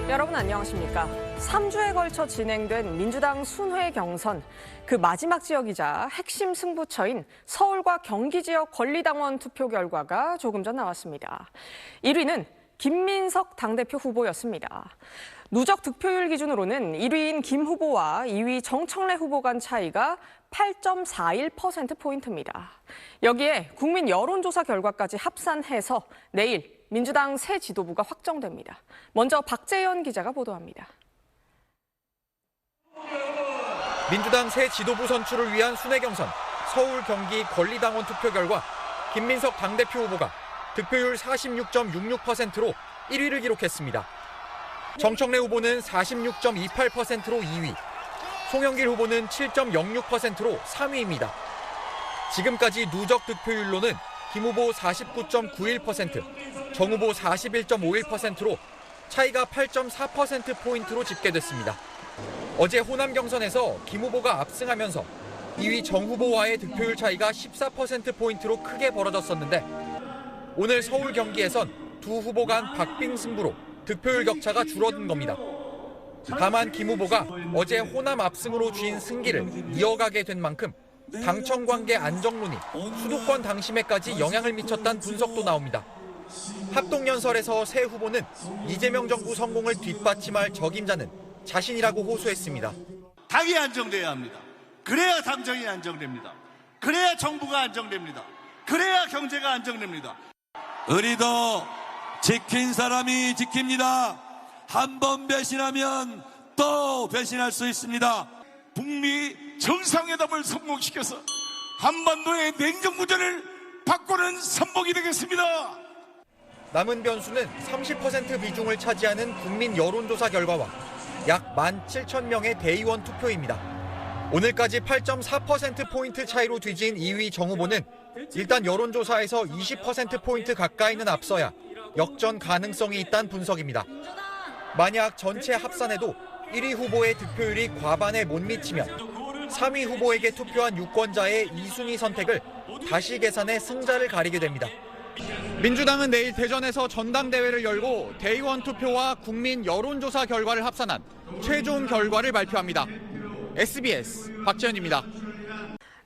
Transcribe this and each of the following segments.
여러분 안녕하십니까? 3주에 걸쳐 진행된 민주당 순회 경선, 그 마지막 지역이자 핵심 승부처인 서울과 경기 지역 권리당원 투표 결과가 조금 전 나왔습니다. 1위는 김민석 당대표 후보였습니다. 누적 득표율 기준으로는 1위인 김 후보와 2위 정청래 후보 간 차이가 8.41%포인트입니다. 여기에 국민 여론조사 결과까지 합산해서 내일 민주당 새 지도부가 확정됩니다. 먼저 박재현 기자가 보도합니다. 민주당 새 지도부 선출을 위한 순회 경선, 서울, 경기 권리당원 투표 결과 김민석 당대표 후보가 득표율 46.66%로 1위를 기록했습니다. 정청래 후보는 46.28%로 2위, 송영길 후보는 7.06%로 3위입니다. 지금까지 누적 득표율로는 김 후보 49.91%, 정 후보 41.51%로 차이가 8.4%포인트로 집계됐습니다. 어제 호남 경선에서 김 후보가 압승하면서 2위 정 후보와의 득표율 차이가 14%포인트로 크게 벌어졌었는데 오늘 서울 경기에선 두 후보 간 박빙 승부로 득표율 격차가 줄어든 겁니다. 다만 김 후보가 어제 호남 압승으로 쥔 승기를 이어가게 된 만큼 당청 관계 안정론이 수도권 당심에까지 영향을 미쳤다는 분석도 나옵니다. 합동연설에서 새 후보는 이재명 정부 성공을 뒷받침할 적임자는 자신이라고 호소했습니다. 당이 안정돼야 합니다. 그래야 당정이 안정됩니다. 그래야 정부가 안정됩니다. 그래야 경제가 안정됩니다. 우리도 지킨 사람이 지킵니다. 한 번 배신하면 또 배신할 수 있습니다. 북미 정상회담을 성공시켜서 한반도의 냉정무전을 바꾸는 선봉이 되겠습니다. 남은 변수는 30% 비중을 차지하는 국민 여론조사 결과와 약 17,000명의 대의원 투표입니다. 오늘까지 8.4%포인트 차이로 뒤진 2위 정 후보는 일단 여론조사에서 20%포인트 가까이는 앞서야 역전 가능성이 있다는 분석입니다. 만약 전체 합산해도 1위 후보의 득표율이 과반에 못 미치면 3위 후보에게 투표한 유권자의 2순위 선택을 다시 계산해 승자를 가리게 됩니다. 민주당은 내일 대전에서 전당대회를 열고 대의원 투표와 국민 여론조사 결과를 합산한 최종 결과를 발표합니다. SBS 박재현입니다.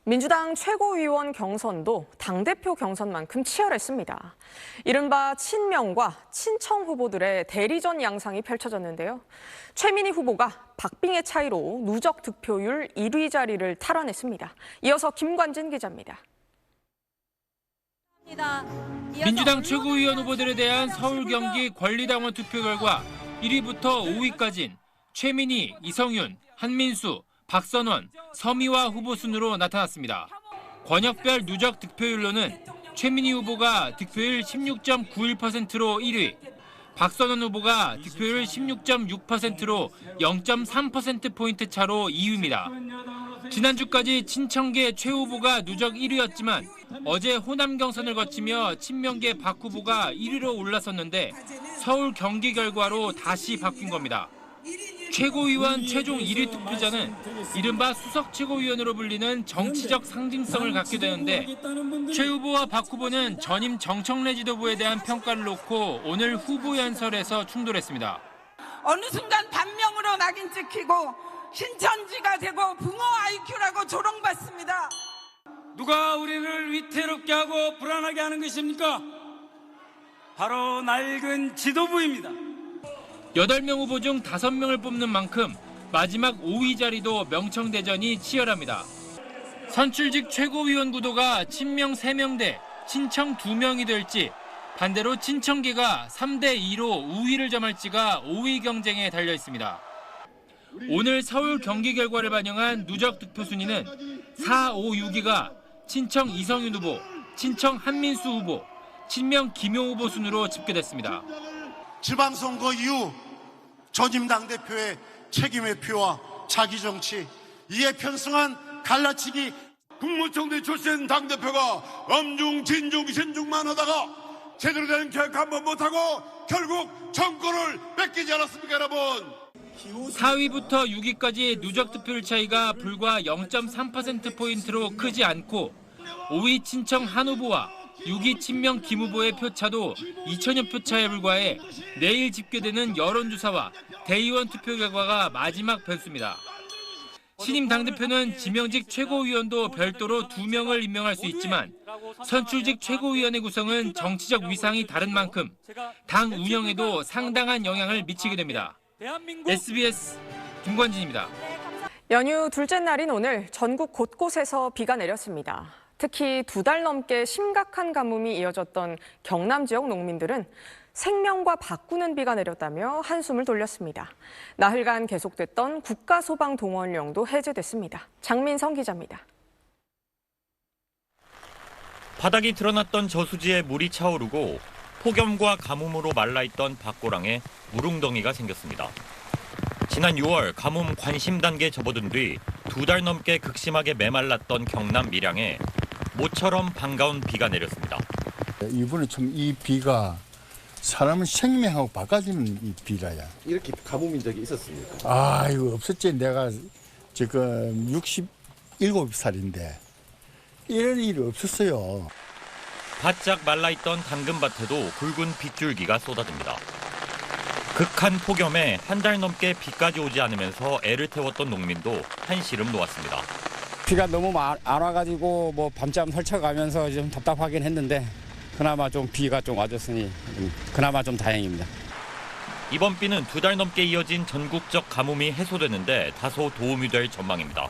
민주당 최고위원 경선도 당대표 경선만큼 치열했습니다. 이른바 친명과 친청 후보들의 대리전 양상이 펼쳐졌는데요. 최민희 후보가 박빙의 차이로 누적 득표율 1위 자리를 탈환했습니다. 이어서 김관진 기자입니다. 민주당 최고위원 후보들에 대한 서울 경기 권리당원 투표 결과 1위부터 5위까지는 최민희, 이성윤, 한민수, 박선원, 서미화 후보 순으로 나타났습니다. 권역별 누적 득표율로는 최민희 후보가 득표율 16.91%로 1위, 박선원 후보가 득표율 16.6%로 0.3%포인트 차로 2위입니다. 지난주까지 친청계 최 후보가 누적 1위였지만 어제 호남 경선을 거치며 친명계 박 후보가 1위로 올라섰는데 서울 경기 결과로 다시 바뀐 겁니다. 최고위원 최종 1위 투표자는 이른바 수석 최고위원으로 불리는 정치적 상징성을 갖게 되는데 최 후보와 박 후보는 전임 정청래 지도부에 대한 평가를 놓고 오늘 후보 연설에서 충돌했습니다. 어느 순간 반명으로 낙인 찍히고 신천지가 되고 붕어 IQ라고 조롱받습니다. 누가 우리를 위태롭게 하고 불안하게 하는 것입니까? 바로 낡은 지도부입니다. 8명 후보 중 5명을 뽑는 만큼 마지막 5위 자리도 명청대전이 치열합니다. 선출직 최고위원 구도가 친명 3명 대 친청 2명이 될지 반대로 친청계가 3대2로 우위를 점할지가 5위 경쟁에 달려 있습니다. 오늘 서울 경기 결과를 반영한 누적 득표 순위는 4, 5, 6위가 친청 이성윤 후보, 친청 한민수 후보, 친명 김용 후보 순으로 집계됐습니다. 지방선거 이후 전임 당대표의 책임의 표와 자기 정치, 이에 편승한 갈라치기. 국무총리 출신 당대표가 엄중 진중 신중만 하다가 제대로 된 계획 한번 못하고 결국 정권을 뺏기지 않았습니까, 여러분? 4위부터 6위까지 누적 득표율 차이가 불과 0.3%포인트로 크지 않고 5위 친청 한 후보와 6위 친명 김 후보의 표차도 2천여 표 차에 불과해 내일 집계되는 여론조사와 대의원 투표 결과가 마지막 변수입니다. 신임 당대표는 지명직 최고위원도 별도로 2명을 임명할 수 있지만 선출직 최고위원의 구성은 정치적 위상이 다른 만큼 당 운영에도 상당한 영향을 미치게 됩니다. SBS 김권진입니다. 연휴 둘째 날인 오늘 전국 곳곳에서 비가 내렸습니다. 특히 2달 넘게 심각한 가뭄이 이어졌던 경남 지역 농민들은 생명과 바꾸는 비가 내렸다며 한숨을 돌렸습니다. 나흘간 계속됐던 국가소방동원령도 해제됐습니다. 장민성 기자입니다. 바닥이 드러났던 저수지에 물이 차오르고 폭염과 가뭄으로 말라있던 밭고랑에 물웅덩이가 생겼습니다. 지난 6월 가뭄 관심 단계에 접어든 뒤 2달 넘게 극심하게 메말랐던 경남 밀양에 모처럼 반가운 비가 내렸습니다. 이번에 좀 이 비가 사람은 생명하고 바꿔주는 이 비라야. 이렇게 가뭄인 적이 있었습니까? 아, 이거 없었지. 내가 지금 67살인데 이런 일이 없었어요. 바짝 말라있던 당근밭에도 굵은 빗줄기가 쏟아집니다. 극한 폭염에 한 달 넘게 비까지 오지 않으면서 애를 태웠던 농민도 한시름 놓았습니다. 비가 너무 안 와가지고 뭐 밤잠 설쳐가면서 좀 답답하긴 했는데 그나마 좀 비가 좀 와줬으니 그나마 좀 다행입니다. 이번 비는 2달 넘게 이어진 전국적 가뭄이 해소되는데 다소 도움이 될 전망입니다.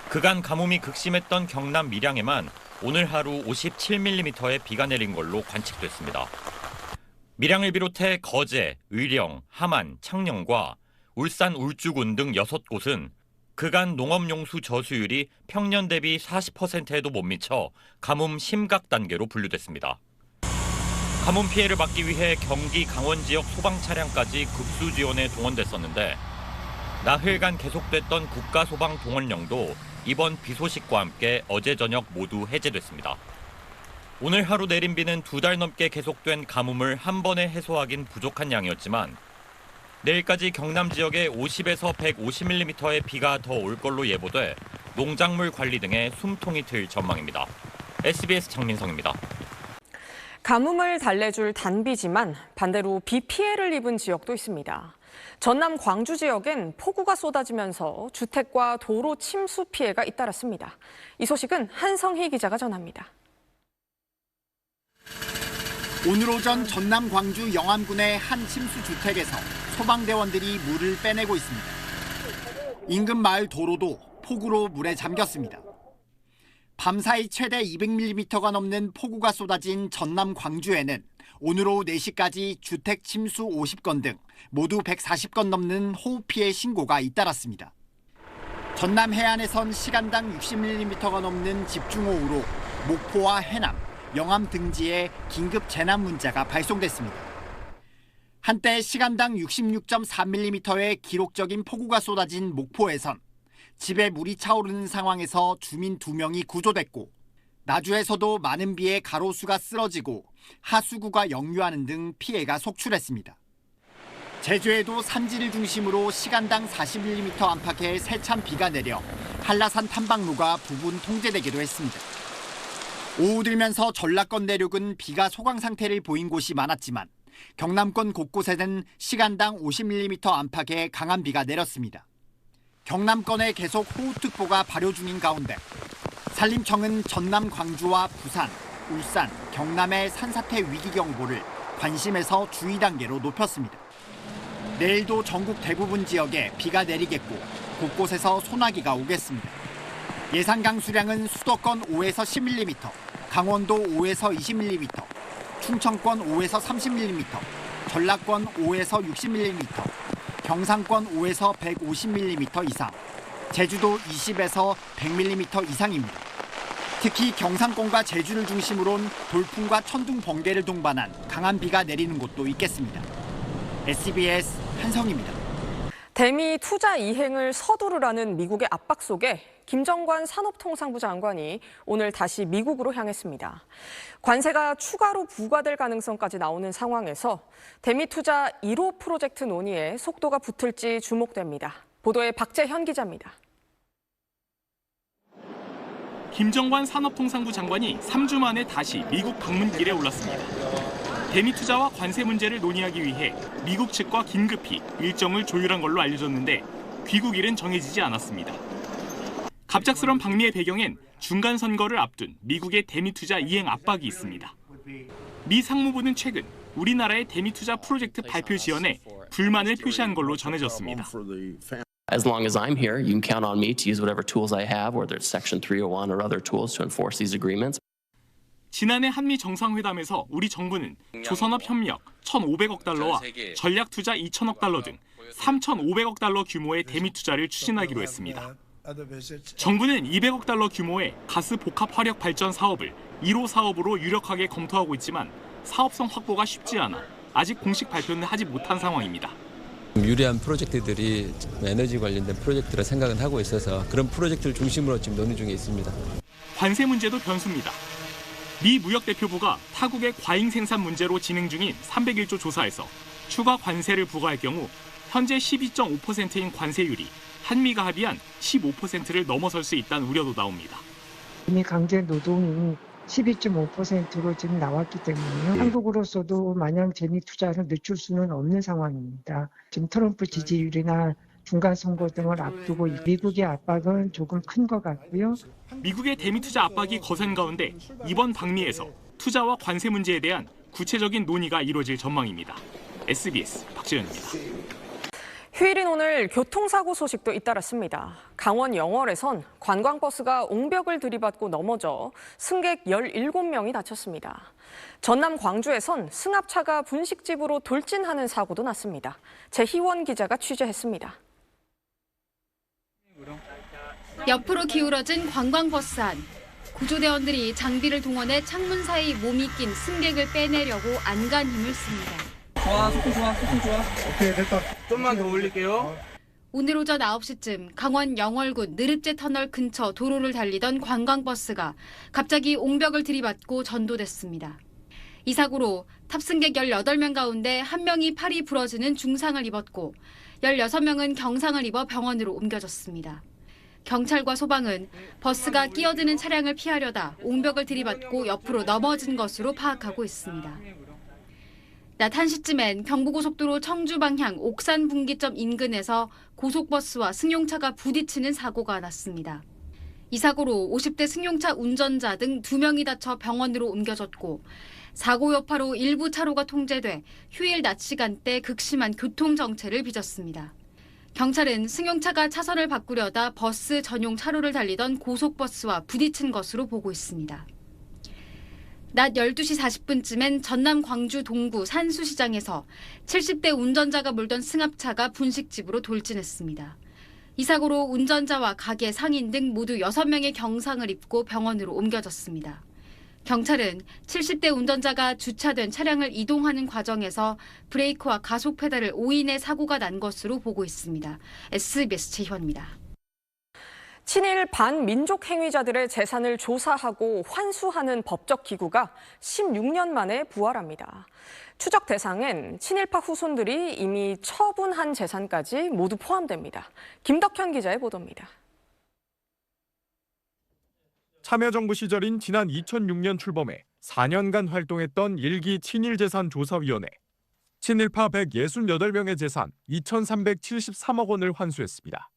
그간 가뭄이 극심했던 경남 밀양에만 오늘 하루 57mm의 비가 내린 걸로 관측됐습니다. 밀양을 비롯해 거제, 의령, 함안, 창녕과 울산 울주군 등 6곳은 그간 농업용수 저수율이 평년 대비 40%에도 못 미쳐 가뭄 심각 단계로 분류됐습니다. 가뭄 피해를 막기 위해 경기 강원 지역 소방 차량까지 급수 지원에 동원됐었는데 나흘간 계속됐던 국가소방동원령도 이번 비 소식과 함께 어제 저녁 모두 해제됐습니다. 오늘 하루 내린 비는 2달 넘게 계속된 가뭄을 한 번에 해소하긴 부족한 양이었지만 내일까지 경남 지역에 50에서 150mm의 비가 더 올 걸로 예보돼 농작물 관리 등에 숨통이 트일 전망입니다. SBS 장민성입니다. 가뭄을 달래줄 단비지만 반대로 비 피해를 입은 지역도 있습니다. 전남 광주 지역엔 폭우가 쏟아지면서 주택과 도로 침수 피해가 잇따랐습니다. 이 소식은 한성희 기자가 전합니다. 오늘 오전 전남 광주 영암군의 한 침수 주택에서 소방대원들이 물을 빼내고 있습니다. 인근 마을 도로도 폭우로 물에 잠겼습니다. 밤사이 최대 200mm가 넘는 폭우가 쏟아진 전남 광주에는 오늘 오후 4시까지 주택 침수 50건 등 모두 140건 넘는 호우 피해 신고가 잇따랐습니다. 전남 해안에선 시간당 60mm가 넘는 집중호우로 목포와 해남, 영암 등지에 긴급 재난 문자가 발송됐습니다. 한때 시간당 66.4mm의 기록적인 폭우가 쏟아진 목포에선 집에 물이 차오르는 상황에서 주민 2명이 구조됐고 나주에서도 많은 비에 가로수가 쓰러지고 하수구가 역류하는 등 피해가 속출했습니다. 제주에도 산지를 중심으로 시간당 40mm 안팎의 세찬 비가 내려 한라산 탐방로가 부분 통제되기도 했습니다. 오후 들면서 전라권 내륙은 비가 소강 상태를 보인 곳이 많았지만 경남권 곳곳에는 시간당 50mm 안팎의 강한 비가 내렸습니다. 경남권에 계속 호우특보가 발효 중인 가운데 산림청은 전남 광주와 부산, 울산, 경남의 산사태 위기경보를 관심에서 주의 단계로 높였습니다. 내일도 전국 대부분 지역에 비가 내리겠고 곳곳에서 소나기가 오겠습니다. 예상 강수량은 수도권 5에서 10mm, 강원도 5에서 20mm, 충청권 5에서 30mm, 전라권 5에서 60mm, 경상권 5에서 150mm 이상, 제주도 20에서 100mm 이상입니다. 특히 경상권과 제주를 중심으로 돌풍과 천둥 번개를 동반한 강한 비가 내리는 곳도 있겠습니다. SBS 한성희입니다. 대미 투자 이행을 서두르라는 미국의 압박 속에 김정관 산업통상부 장관이 오늘 다시 미국으로 향했습니다. 관세가 추가로 부과될 가능성까지 나오는 상황에서 대미 투자 1호 프로젝트 논의에 속도가 붙을지 주목됩니다. 보도에 박재현 기자입니다. 김정관 산업통상부 장관이 3주 만에 다시 미국 방문길에 올랐습니다. 대미 투자와 관세 문제를 논의하기 위해 미국 측과 긴급히 일정을 조율한 걸로 알려졌는데 귀국일은 정해지지 않았습니다. 갑작스런 방미의 배경엔 중간 선거를 앞둔 미국의 대미 투자 이행 압박이 있습니다. 미 상무부는 최근 우리나라의 대미 투자 프로젝트 발표 지연에 불만을 표시한 걸로 전해졌습니다. As long as I'm here, you can count on me to use whatever tools I have, whether it's Section 301 or other tools to enforce these agreements. 지난해 한미 정상회담에서 우리 정부는 조선업 협력 1,500억 달러와 전략 투자 2천억 달러 등 3,500억 달러 규모의 대미 투자를 추진하기로 했습니다. 정부는 200억 달러 규모의 가스 복합 화력 발전 사업을 1호 사업으로 유력하게 검토하고 있지만 사업성 확보가 쉽지 않아 아직 공식 발표는 하지 못한 상황입니다. 유리한 프로젝트들이 에너지 관련된 프로젝트라 생각은 하고 있어서 그런 프로젝트를 중심으로 지금 논의 중에 있습니다. 관세 문제도 변수입니다. 미 무역대표부가 타국의 과잉 생산 문제로 진행 중인 301조 조사에서 추가 관세를 부과할 경우 현재 12.5%인 관세율이 한미가 합의한 15%를 넘어설 수 있다는 우려도 나옵니다. 이미 강제 노동이 12.5%로 지금 나왔기 때문에요. 한국으로서도 마냥 재미 투자를 늦출 수는 없는 상황입니다. 지금 트럼프 지지율이나 중간 선거 등을 앞두고 미국의 압박은 조금 큰 것 같고요. 미국의 대미 투자 압박이 거센 가운데 이번 방미에서 투자와 관세 문제에 대한 구체적인 논의가 이루어질 전망입니다. SBS 박지현입니다. 휴일인 오늘 교통사고 소식도 잇따랐습니다. 강원 영월에선 관광버스가 옹벽을 들이받고 넘어져 승객 17명이 다쳤습니다. 전남 광주에선 승합차가 분식집으로 돌진하는 사고도 났습니다. 재희원 기자가 취재했습니다. 옆으로 기울어진 관광버스 안. 구조대원들이 장비를 동원해 창문 사이 몸이 낀 승객을 빼내려고 안간 힘을 씁니다. 좋아, 속도 좋아. 오케이, 됐다. 좀만 더 올릴게요. 오늘 오전 9시쯤 강원 영월군 느릅제 터널 근처 도로를 달리던 관광버스가 갑자기 옹벽을 들이받고 전도됐습니다. 이 사고로 탑승객 18명 가운데 1명이 팔이 부러지는 중상을 입었고 16명은 경상을 입어 병원으로 옮겨졌습니다. 경찰과 소방은 버스가 끼어드는 차량을 피하려다 옹벽을 들이받고 옆으로 넘어진 것으로 파악하고 있습니다. 낮 1시쯤엔 경부고속도로 청주 방향 옥산 분기점 인근에서 고속버스와 승용차가 부딪히는 사고가 났습니다. 이 사고로 50대 승용차 운전자 등 2명이 다쳐 병원으로 옮겨졌고 사고 여파로 일부 차로가 통제돼 휴일 낮 시간대 극심한 교통정체를 빚었습니다. 경찰은 승용차가 차선을 바꾸려다 버스 전용 차로를 달리던 고속버스와 부딪힌 것으로 보고 있습니다. 낮 12시 40분쯤엔 전남 광주 동구 산수시장에서 70대 운전자가 몰던 승합차가 분식집으로 돌진했습니다. 이 사고로 운전자와 가게 상인 등 모두 6명의 경상을 입고 병원으로 옮겨졌습니다. 경찰은 70대 운전자가 주차된 차량을 이동하는 과정에서 브레이크와 가속 페달을 오인해 사고가 난 것으로 보고 있습니다. SBS 최희원입니다. 친일 반민족 행위자들의 재산을 조사하고 환수하는 법적 기구가 16년 만에 부활합니다. 추적 대상엔 친일파 후손들이 이미 처분한 재산까지 모두 포함됩니다. 김덕현 기자의 보도입니다. 참여정부 시절인 지난 2006년 출범해 4년간 활동했던 1기 친일재산조사위원회. 친일파 168명의 재산 2,373억 원을 환수했습니다.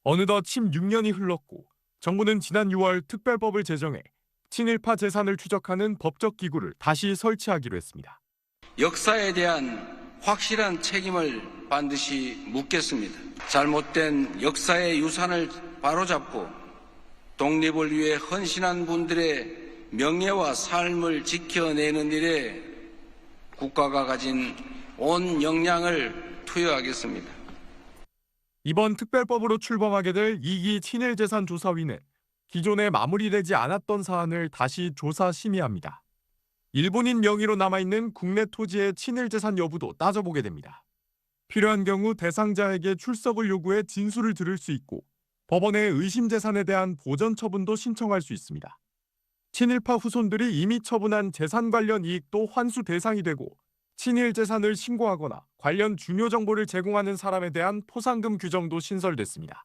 어느덧 16년이 흘렀고 정부는 지난 6월 특별법을 제정해 친일파 재산을 추적하는 법적 기구를 다시 설치하기로 했습니다. 역사에 대한 확실한 책임을 반드시 묻겠습니다. 잘못된 역사의 유산을 바로잡고 독립을 위해 헌신한 분들의 명예와 삶을 지켜내는 일에 국가가 가진 온 역량을 투여하겠습니다. 이번 특별법으로 출범하게 될 2기 친일재산조사위는 기존에 마무리되지 않았던 사안을 다시 조사 심의합니다. 일본인 명의로 남아있는 국내 토지의 친일재산 여부도 따져보게 됩니다. 필요한 경우 대상자에게 출석을 요구해 진술을 들을 수 있고 법원에 의심 재산에 대한 보전 처분도 신청할 수 있습니다. 친일파 후손들이 이미 처분한 재산 관련 이익도 환수 대상이 되고 친일 재산을 신고하거나 관련 중요 정보를 제공하는 사람에 대한 포상금 규정도 신설됐습니다.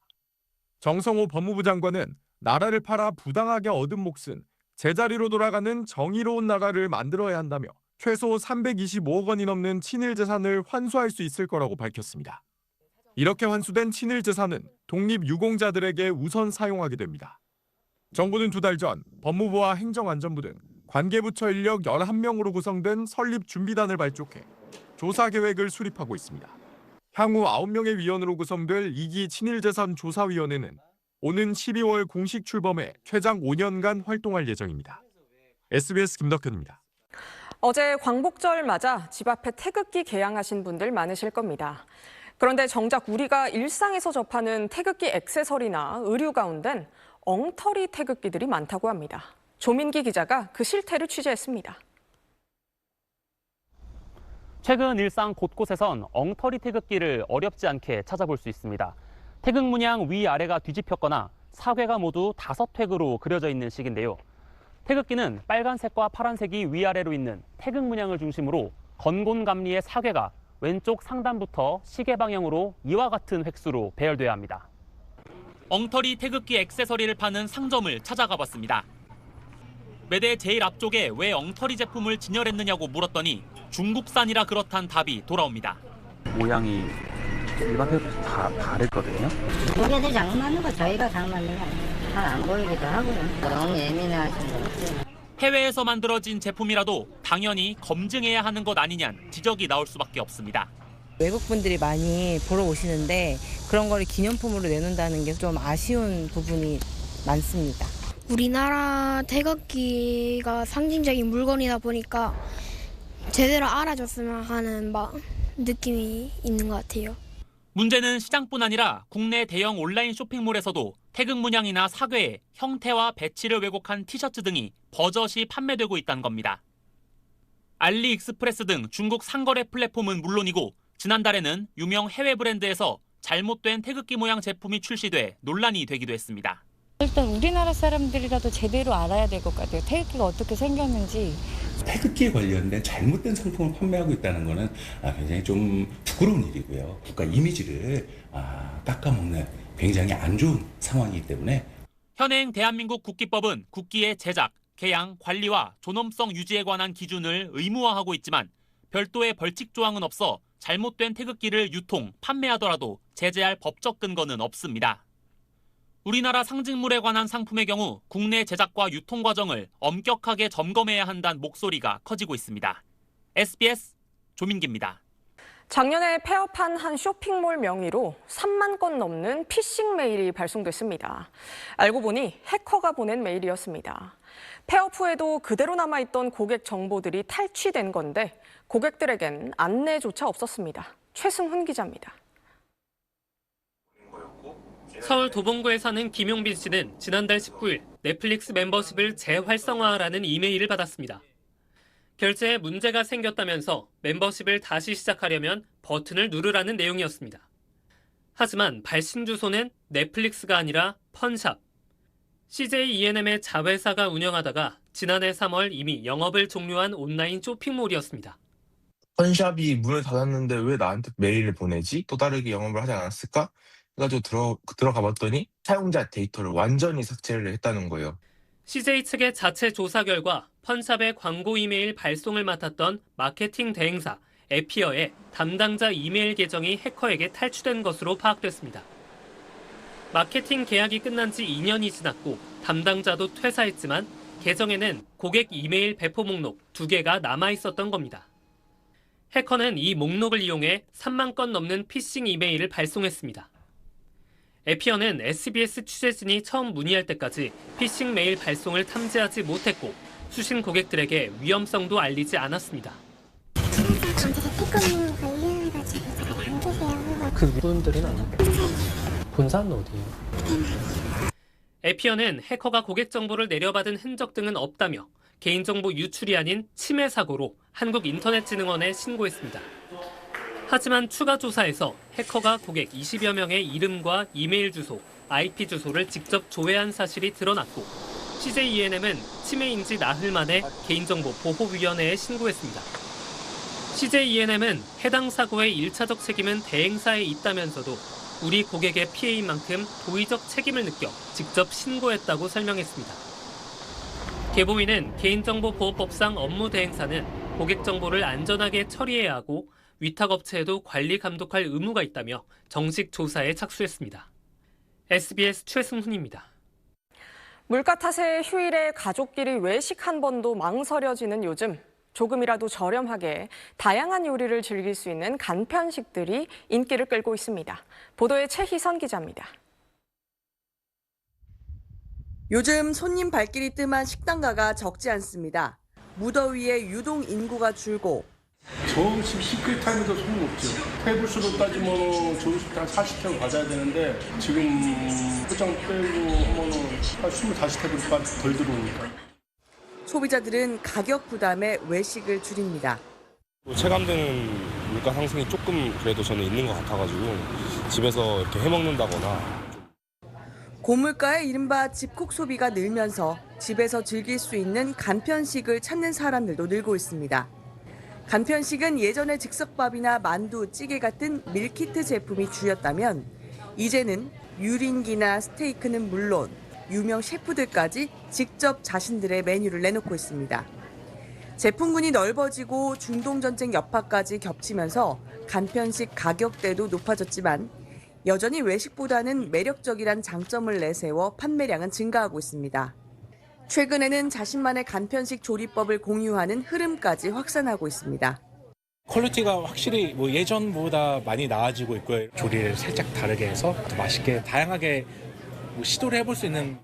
정성호 법무부 장관은 나라를 팔아 부당하게 얻은 몫은 제자리로 돌아가는 정의로운 나라를 만들어야 한다며 최소 325억 원이 넘는 친일 재산을 환수할 수 있을 거라고 밝혔습니다. 이렇게 환수된 친일 재산은 독립유공자들에게 우선 사용하게 됩니다. 정부는 2달 전 법무부와 행정안전부 등 관계부처 인력 11명으로 구성된 설립준비단을 발족해 조사 계획을 수립하고 있습니다. 향후 9명의 위원으로 구성될 2기 친일재산 조사위원회는 오는 12월 공식 출범해 최장 5년간 활동할 예정입니다. SBS 김덕현입니다. 어제 광복절 맞아 집 앞에 태극기 개양하신 분들 많으실 겁니다. 그런데 정작 우리가 일상에서 접하는 태극기 액세서리나 의류 가운데는 엉터리 태극기들이 많다고 합니다. 조민기 기자가 그 실태를 취재했습니다. 최근 일상 곳곳에선 엉터리 태극기를 어렵지 않게 찾아볼 수 있습니다. 태극 문양 위아래가 뒤집혔거나 사괴가 모두 5획으로 그려져 있는 식인데요. 태극기는 빨간색과 파란색이 위아래로 있는 태극 문양을 중심으로 건곤감리의 사괴가 왼쪽 상단부터 시계 방향으로 이와 같은 획수로 배열돼야 합니다. 엉터리 태극기 액세서리를 파는 상점을 찾아가 봤습니다. 매대 제일 앞쪽에 왜 엉터리 제품을 진열했느냐고 물었더니 중국산이라 그렇단 답이 돌아옵니다. 모양이 일반 태극기 다 다르거든요. 고객들 장난하는 거 저희가 장난하는 거 아니에요. 잘 안 보이기도 하고요. 너무 예민해하시는 것 같아요. 해외에서 만들어진 제품이라도 당연히 검증해야 하는 것 아니냐는 지적이 나올 수밖에 없습니다. 외국분들이 많이 보러 오시는데 그런 거를 기념품으로 내놓는다는 게 좀 아쉬운 부분이 많습니다. 우리나라 태극기가 상징적인 물건이다 보니까 제대로 알아줬으면 하는 느낌이 있는 것 같아요. 문제는 시장뿐 아니라 국내 대형 온라인 쇼핑몰에서도 태극 문양이나 사괴의 형태와 배치를 왜곡한 티셔츠 등이 버젓이 판매되고 있다는 겁니다. 알리익스프레스 등 중국 상거래 플랫폼은 물론이고 지난달에는 유명 해외 브랜드에서 잘못된 태극기 모양 제품이 출시돼 논란이 되기도 했습니다. 일단 우리나라 사람들이라도 제대로 알아야 될 것 같아요. 태극기가 어떻게 생겼는지. 태극기에 관련된 잘못된 상품을 판매하고 있다는 것은 굉장히 좀 부끄러운 일이고요. 국가 이미지를 깎아먹는 굉장히 안 좋은 상황이기 때문에 현행 대한민국 국기법은 국기의 제작, 개양, 관리와 존엄성 유지에 관한 기준을 의무화하고 있지만 별도의 벌칙 조항은 없어 잘못된 태극기를 유통, 판매하더라도 제재할 법적 근거는 없습니다. 우리나라 상징물에 관한 상품의 경우 국내 제작과 유통 과정을 엄격하게 점검해야 한다는 목소리가 커지고 있습니다. SBS 조민기입니다. 작년에 폐업한 한 쇼핑몰 명의로 3만 건 넘는 피싱 메일이 발송됐습니다. 알고 보니 해커가 보낸 메일이었습니다. 폐업 후에도 그대로 남아있던 고객 정보들이 탈취된 건데 고객들에겐 안내조차 없었습니다. 최승훈 기자입니다. 서울 도봉구에 사는 김용빈 씨는 지난달 19일 넷플릭스 멤버십을 재활성화하라는 이메일을 받았습니다. 결제에 문제가 생겼다면서 멤버십을 다시 시작하려면 버튼을 누르라는 내용이었습니다. 하지만 발신 주소는 넷플릭스가 아니라 펀샵. CJ E&M의 자회사가 운영하다가 지난해 3월 이미 영업을 종료한 온라인 쇼핑몰이었습니다. 펀샵이 문을 닫았는데 왜 나한테 메일을 보내지? 또 다르게 영업을 하지 않았을까? 그래가지고 들어가 봤더니 사용자 데이터를 완전히 삭제를 했다는 거예요. CJ 측의 자체 조사 결과 펀샵의 광고 이메일 발송을 맡았던 마케팅 대행사 에피어의 담당자 이메일 계정이 해커에게 탈취된 것으로 파악됐습니다. 마케팅 계약이 끝난 지 2년이 지났고 담당자도 퇴사했지만 계정에는 고객 이메일 배포 목록 2개가 남아있었던 겁니다. 해커는 이 목록을 이용해 3만 건 넘는 피싱 이메일을 발송했습니다. 에피어는 SBS 취재진이 처음 문의할 때까지 피싱 메일 발송을 탐지하지 못했고 수신 고객들에게 위험성도 알리지 않았습니다. 그분들은 아니에요. 본사는 어디예요? 에피어는 해커가 고객 정보를 내려받은 흔적 등은 없다며 개인정보 유출이 아닌 침해 사고로 한국인터넷진흥원에 신고했습니다. 하지만 추가 조사에서 해커가 고객 20여 명의 이름과 이메일 주소, IP 주소를 직접 조회한 사실이 드러났고 CJ E&M은 침해인지 나흘 만에 개인정보보호위원회에 신고했습니다. CJ E&M은 해당 사고의 1차적 책임은 대행사에 있다면서도 우리 고객의 피해인 만큼 도의적 책임을 느껴 직접 신고했다고 설명했습니다. 계보위는 개인정보보호법상 업무 대행사는 고객 정보를 안전하게 처리해야 하고 위탁업체에도 관리 감독할 의무가 있다며 정식 조사에 착수했습니다. SBS 최승훈입니다. 물가 탓에 휴일에 가족끼리 외식 한 번도 망설여지는 요즘, 조금이라도 저렴하게 다양한 요리를 즐길 수 있는 간편식들이 인기를 끌고 있습니다. 보도에 최희선 기자입니다. 요즘 손님 발길이 뜸한 식당가가 적지 않습니다. 무더위에 유동 인구가 줄고 점심 시크릿 타임에도 손님 없죠. 테이블 수로 따지면 좋은 식당 한 40테이블 받아야 되는데 지금 포장 빼고 하면 한 25테이블 덜 들어오니까. 소비자들은 가격 부담에 외식을 줄입니다. 체감되는 물가 상승이 조금 그래도 저는 있는 것 같아가지고 집에서 이렇게 해먹는다거나. 고물가의 이른바 집콕 소비가 늘면서 집에서 즐길 수 있는 간편식을 찾는 사람들도 늘고 있습니다. 간편식은 예전에 즉석밥이나 만두, 찌개 같은 밀키트 제품이 주였다면 이제는 유린기나 스테이크는 물론 유명 셰프들까지 직접 자신들의 메뉴를 내놓고 있습니다. 제품군이 넓어지고 중동전쟁 여파까지 겹치면서 간편식 가격대도 높아졌지만 여전히 외식보다는 매력적이란 장점을 내세워 판매량은 증가하고 있습니다. 최근에는 자신만의 간편식 조리법을 공유하는 흐름까지 확산하고 있습니다. 퀄리티가 확실히 예전보다 많이 나아지고 있고요. 조리를 살짝 다르게 해서 더 맛있게 다양하게 시도를 해볼 수 있는.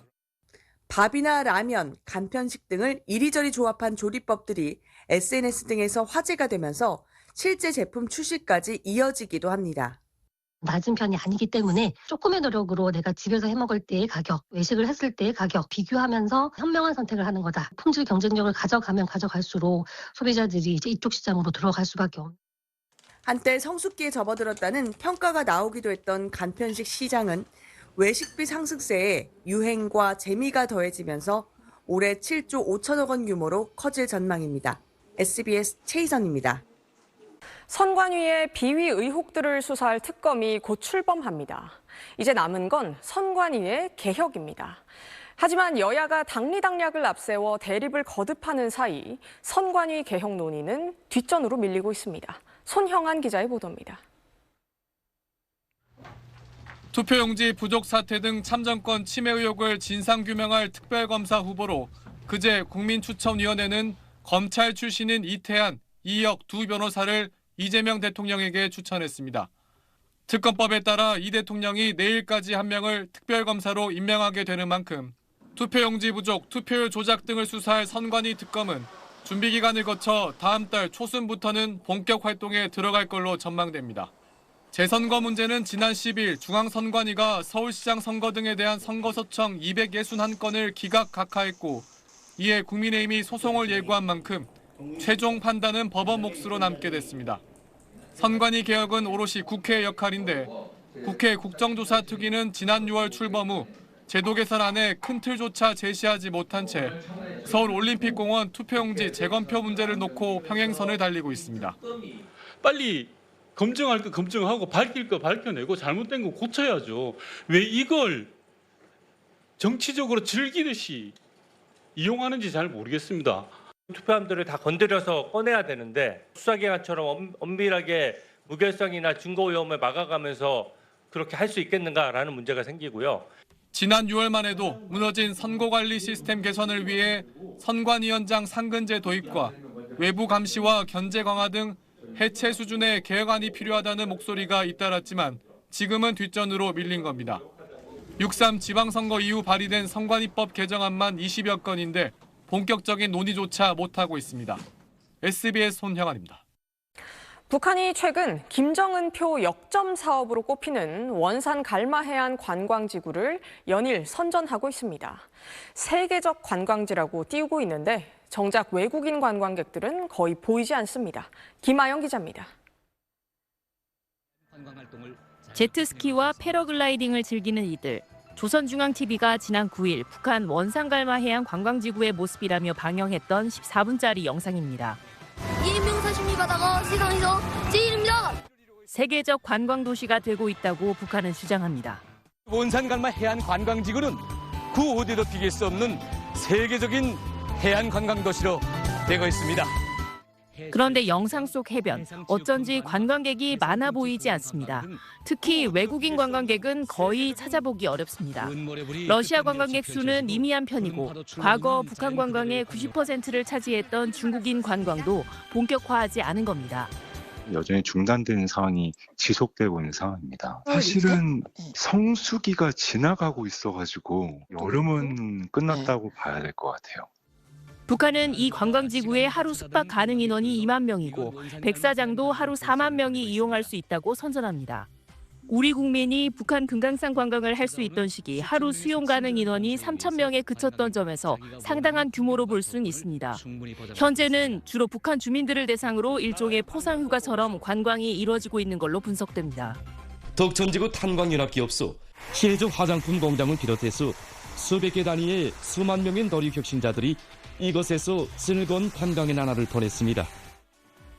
밥이나 라면, 간편식 등을 이리저리 조합한 조리법들이 SNS 등에서 화제가 되면서 실제 제품 출시까지 이어지기도 합니다. 낮은 편이 아니기 때문에 조금의 노력으로 내가 집에서 해먹을 때의 가격, 외식을 했을 때의 가격 비교하면서 현명한 선택을 하는 거다. 품질 경쟁력을 가져가면 가져갈수록 소비자들이 이제 이쪽 시장으로 들어갈 수밖에 없는. 한때 성숙기에 접어들었다는 평가가 나오기도 했던 간편식 시장은 외식비 상승세에 유행과 재미가 더해지면서 올해 7조 5천억 원 규모로 커질 전망입니다. SBS 최희선입니다. 선관위의 비위 의혹들을 수사할 특검이 곧 출범합니다. 이제 남은 건 선관위의 개혁입니다. 하지만 여야가 당리당략을 앞세워 대립을 거듭하는 사이 선관위 개혁 논의는 뒷전으로 밀리고 있습니다. 손형한 기자의 보도입니다. 투표용지 부족 사태 등 참정권 침해 의혹을 진상규명할 특별검사 후보로 그제 국민추천위원회는 검찰 출신인 이태한, 이혁 두 변호사를 이재명 대통령에게 추천했습니다. 특검법에 따라 이 대통령이 내일까지 한 명을 특별검사로 임명하게 되는 만큼 투표용지 부족, 투표율 조작 등을 수사할 선관위 특검은 준비 기간을 거쳐 다음 달 초순부터는 본격 활동에 들어갈 걸로 전망됩니다. 재선거 문제는 지난 10일 중앙선관위가 서울시장 선거 등에 대한 선거소청 261건을 기각 각하했고 이에 국민의힘이 소송을 예고한 만큼 최종 판단은 법원 몫으로 남게 됐습니다. 선관위 개혁은 오롯이 국회의 역할인데 국회 국정조사 특위는 지난 6월 출범 후 제도 개선안에 큰 틀조차 제시하지 못한 채 서울올림픽공원 투표용지 재검표 문제를 놓고 평행선을 달리고 있습니다. 빨리 검증할 거 검증하고 밝힐 거 밝혀내고 잘못된 거 고쳐야죠. 왜 이걸 정치적으로 즐기듯이 이용하는지 잘 모르겠습니다. 투표함들을 다 건드려서 꺼내야 되는데 수사기관처럼 엄밀하게 무결성이나 증거 위험을 막아가면서 그렇게 할 수 있겠는가라는 문제가 생기고요. 지난 6월만 해도 무너진 선거관리 시스템 개선을 위해 선관위원장 상근제 도입과 외부 감시와 견제 강화 등 해체 수준의 개혁안이 필요하다는 목소리가 잇따랐지만 지금은 뒷전으로 밀린 겁니다. 6.3 지방선거 이후 발의된 선관위법 개정안만 20여 건인데 본격적인 논의조차 못하고 있습니다. SBS 손형환입니다. 북한이 최근 김정은표 역점 사업으로 꼽히는 원산 갈마해안 관광지구를 연일 선전하고 있습니다. 세계적 관광지라고 띄우고 있는데 정작 외국인 관광객들은 거의 보이지 않습니다. 김아영 기자입니다. 제트스키와 패러글라이딩을 즐기는 이들. 조선중앙TV가 지난 9일 북한 원산갈마 해안 관광지구의 모습이라며 방영했던 14분짜리 영상입니다. 1인명 사심리 바다가 세상에서 제일입니다. 세계적 관광도시가 되고 있다고 북한은 주장합니다. 원산갈마 해안 관광지구는 그 어디도 비길 수 없는 세계적인 해안 관광도시로 되고 있습니다. 그런데 영상 속 해변, 어쩐지 관광객이 많아 보이지 않습니다. 특히 외국인 관광객은 거의 찾아보기 어렵습니다. 러시아 관광객 수는 미미한 편이고 과거 북한 관광의 90%를 차지했던 중국인 관광도 본격화하지 않은 겁니다. 여전히 중단된 상황이 지속되고 있는 상황입니다. 사실은 성수기가 지나가고 있어가지고 여름은 끝났다고 봐야 될 것 같아요. 북한은 이 관광지구에 하루 숙박 가능 인원이 2만 명이고 백사장도 하루 4만 명이 이용할 수 있다고 선전합니다. 우리 국민이 북한 금강산 관광을 할 수 있던 시기 하루 수용 가능 인원이 3천 명에 그쳤던 점에서 상당한 규모로 볼 수는 있습니다. 현재는 주로 북한 주민들을 대상으로 일종의 포상휴가처럼 관광이 이루어지고 있는 걸로 분석됩니다. 덕천지구 탄광연합기업소 실조 화장품 공장을 비롯해서 수백 개 단위의 수만 명의 너리 혁신자들이 이곳에서 즐거운 관광의 나날을 보냈습니다.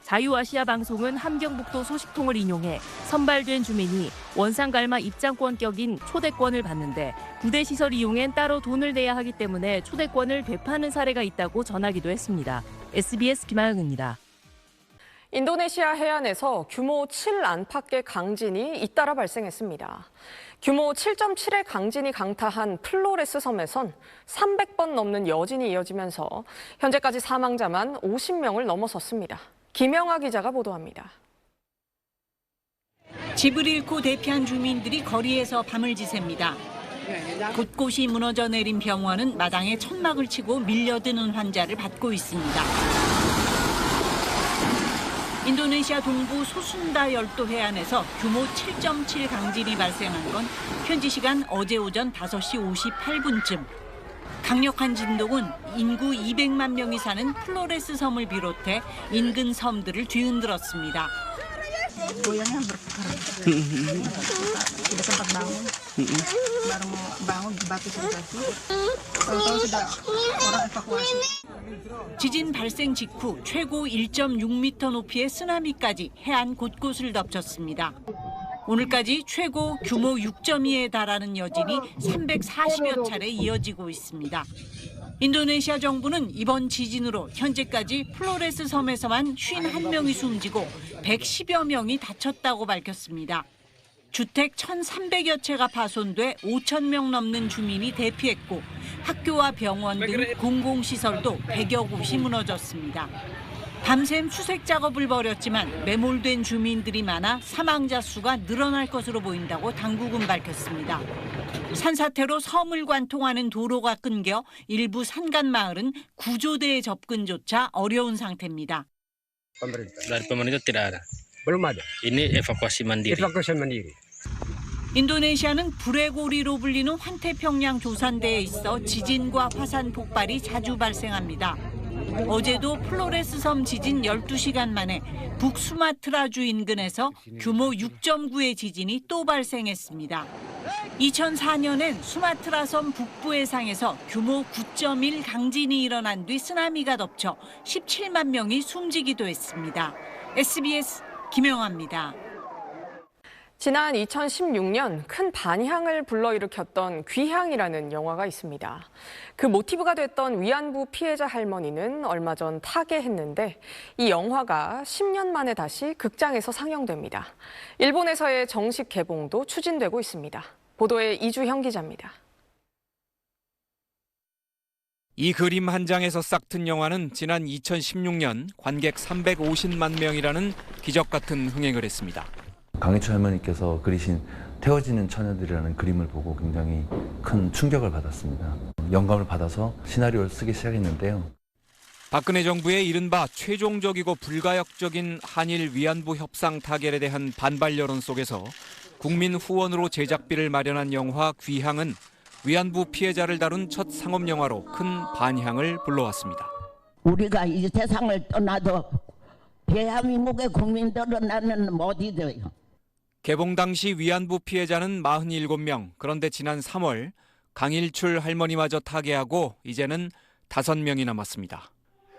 자유아시아 방송은 함경북도 소식통을 인용해 선발된 주민이 원상갈마 입장권격인 초대권을 받는데 부대 시설 이용엔 따로 돈을 내야 하기 때문에 초대권을 되파는 사례가 있다고 전하기도 했습니다. SBS 김하영입니다. 인도네시아 해안에서 규모 7 안팎의 강진이 잇따라 발생했습니다. 규모 7.7의 강진이 강타한 플로레스 섬에선 300번 넘는 여진이 이어지면서 현재까지 사망자만 50명을 넘어섰습니다. 김영아 기자가 보도합니다. 집을 잃고 대피한 주민들이 거리에서 밤을 지새입니다. 곳곳이 무너져 내린 병원은 마당에 천막을 치고 밀려드는 환자를 받고 있습니다. 인도네시아 동부 소순다 열도 해안에서 규모 7.7 강진이 발생한 건 현지 시간 어제 오전 5시 58분쯤. 강력한 진동은 인구 200만 명이 사는 플로레스 섬을 비롯해 인근 섬들을 뒤흔들었습니다. 지진 발생 직후 최고 1.6m 높이의 쓰나미까지 해안 곳곳을 덮쳤습니다. 오늘까지 최고 규모 6.2에 달하는 여진이 340여 차례 이어지고 있습니다. 인도네시아 정부는 이번 지진으로 현재까지 플로레스 섬에서만 51명이 숨지고 110여 명이 다쳤다고 밝혔습니다. 주택 1,300여 채가 파손돼 5천 명 넘는 주민이 대피했고 학교와 병원 등 공공시설도 100여 곳이 무너졌습니다. 밤샘 수색 작업을 벌였지만 매몰된 주민들이 많아 사망자 수가 늘어날 것으로 보인다고 당국은 밝혔습니다. 산사태로 섬을 관통하는 도로가 끊겨 일부 산간 마을은 구조대의 접근조차 어려운 상태입니다. Dari pemerintah tidak ada. Belum ada. Ini evakuasi mandiri. Evakuasi mandiri. 인도네시아는 불의 고리로 불리는 환태평양 조산대에 있어 지진과 화산 폭발이 자주 발생합니다. 어제도 플로레스 섬 지진 12시간 만에 북수마트라주 인근에서 규모 6.9의 지진이 또 발생했습니다. 2004년엔 수마트라 섬 북부 해상에서 규모 9.1 강진이 일어난 뒤 쓰나미가 덮쳐 17만 명이 숨지기도 했습니다. SBS 김영아입니다. 지난 2016년 큰 반향을 불러일으켰던 귀향이라는 영화가 있습니다. 그 모티브가 됐던 위안부 피해자 할머니는 얼마 전 타계했는데 이 영화가 10년 만에 다시 극장에서 상영됩니다. 일본에서의 정식 개봉도 추진되고 있습니다. 보도에 이주형 기자입니다. 이 그림 한 장에서 싹튼 영화는 지난 2016년 관객 350만 명이라는 기적 같은 흥행을 했습니다. 강혜철 할머니께서 그리신 태워지는 처녀들이라는 그림을 보고 굉장히 큰 충격을 받았습니다. 영감을 받아서 시나리오를 쓰기 시작했는데요. 박근혜 정부의 이른바 최종적이고 불가역적인 한일 위안부 협상 타결에 대한 반발 여론 속에서 국민 후원으로 제작비를 마련한 영화 귀향은 위안부 피해자를 다룬 첫 상업 영화로 큰 반향을 불러왔습니다. 우리가 이 세상을 떠나도 대한민국의 국민들은 나는 못 잊어요. 개봉 당시 위안부 피해자는 47명. 그런데 지난 3월 강일출 할머니마저 타계하고 이제는 5명이 남았습니다.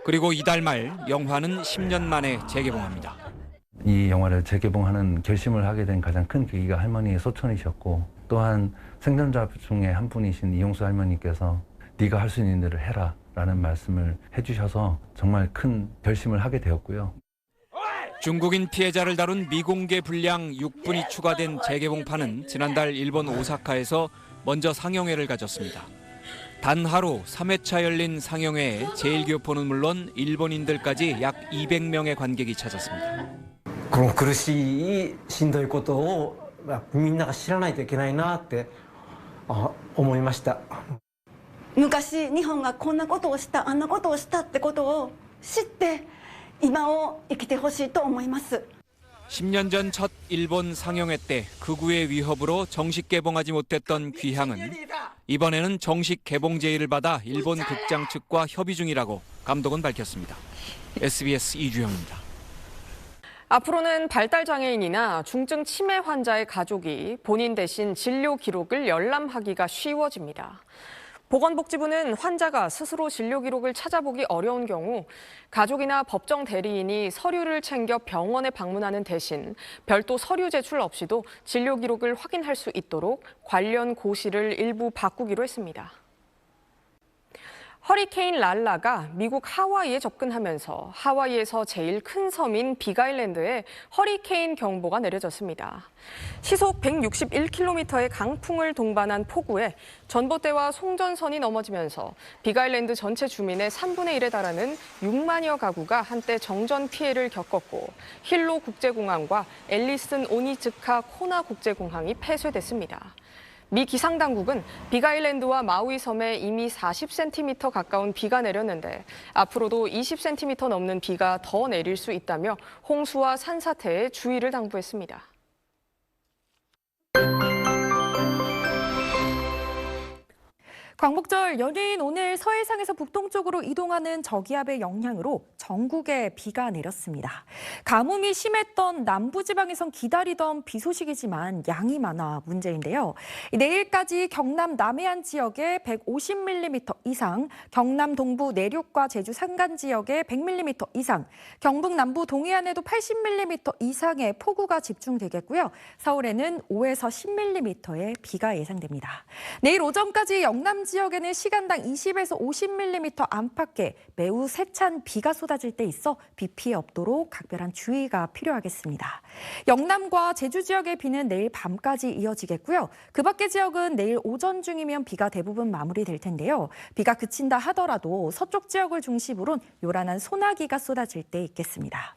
그리고 이달 말 영화는 10년 만에 재개봉합니다. 이 영화를 재개봉하는 결심을 하게 된 가장 큰 계기가 할머니의 소천이셨고 또한 생존자 중에 한 분이신 이용수 할머니께서 네가 할 수 있는 일을 해라 라는 말씀을 해주셔서 정말 큰 결심을 하게 되었고요. 중국인 피해자를 다룬 미공개 분량 6분이 추가된 재개봉판은 지난달 일본 오사카에서 먼저 상영회를 가졌습니다. 단 하루 3회차 열린 상영회에 제1교포는 물론 일본인들까지 약 200명의 관객이 찾았습니다. この苦しいしんどいことをみんなが知らないといけないなって思いました。昔日本がこんなことをしたあんなことをしたってことを知って今を生きてほしいと思います。 10년 전 첫 일본 상영회 때 극우의 위협으로 정식 개봉하지 못했던 귀향은 이번에는 정식 개봉 제의를 받아 일본 극장 측과 협의 중이라고 감독은 밝혔습니다. SBS 이주영입니다. 앞으로는 발달장애인이나 중증 치매 환자의 가족이 본인 대신 진료 기록을 열람하기가 쉬워집니다. 보건복지부는 환자가 스스로 진료 기록을 찾아보기 어려운 경우 가족이나 법정 대리인이 서류를 챙겨 병원에 방문하는 대신 별도 서류 제출 없이도 진료 기록을 확인할 수 있도록 관련 고시를 일부 바꾸기로 했습니다. 허리케인 랄라가 미국 하와이에 접근하면서 하와이에서 제일 큰 섬인 빅아일랜드에 허리케인 경보가 내려졌습니다. 시속 161km의 강풍을 동반한 폭우에 전봇대와 송전선이 넘어지면서 빅아일랜드 전체 주민의 3분의 1에 달하는 6만여 가구가 한때 정전 피해를 겪었고 힐로 국제공항과 앨리슨 오니즈카 코나 국제공항이 폐쇄됐습니다. 미 기상당국은 빅아일랜드와 마우이 섬에 이미 40cm 가까운 비가 내렸는데 앞으로도 20cm 넘는 비가 더 내릴 수 있다며 홍수와 산사태에 주의를 당부했습니다. 광복절 연휴인 오늘 서해상에서 북동쪽으로 이동하는 저기압의 영향으로 전국에 비가 내렸습니다. 가뭄이 심했던 남부지방에선 기다리던 비 소식이지만 양이 많아 문제인데요. 내일까지 경남 남해안 지역에 150mm 이상, 경남 동부 내륙과 제주 산간 지역에 100mm 이상, 경북 남부 동해안에도 80mm 이상의 폭우가 집중되겠고요. 서울에는 5에서 10mm의 비가 예상됩니다. 내일 오전까지 영남 지역에는 시간당 20에서 50mm 안팎의 매우 세찬 비가 쏟아질 때 있어 비 피해 없도록 각별한 주의가 필요하겠습니다. 영남과 제주 지역의 비는 내일 밤까지 이어지겠고요. 그 밖의 지역은 내일 오전 중이면 비가 대부분 마무리될 텐데요. 비가 그친다 하더라도 서쪽 지역을 중심으로는 요란한 소나기가 쏟아질 때 있겠습니다.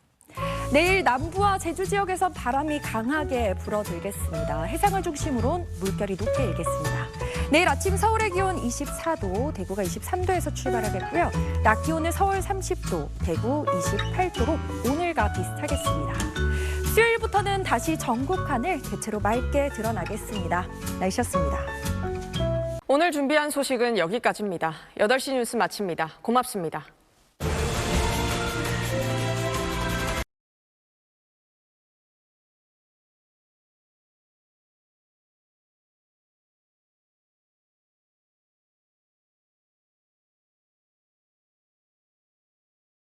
내일 남부와 제주 지역에서 바람이 강하게 불어들겠습니다. 해상을 중심으로 물결이 높게 일겠습니다. 내일 아침 서울의 기온 24도, 대구가 23도에서 출발하겠고요. 낮 기온은 서울 30도, 대구 28도로 오늘과 비슷하겠습니다. 수요일부터는 다시 전국 하늘 대체로 맑게 드러나겠습니다. 날씨였습니다. 오늘 준비한 소식은 여기까지입니다. 8시 뉴스 마칩니다. 고맙습니다.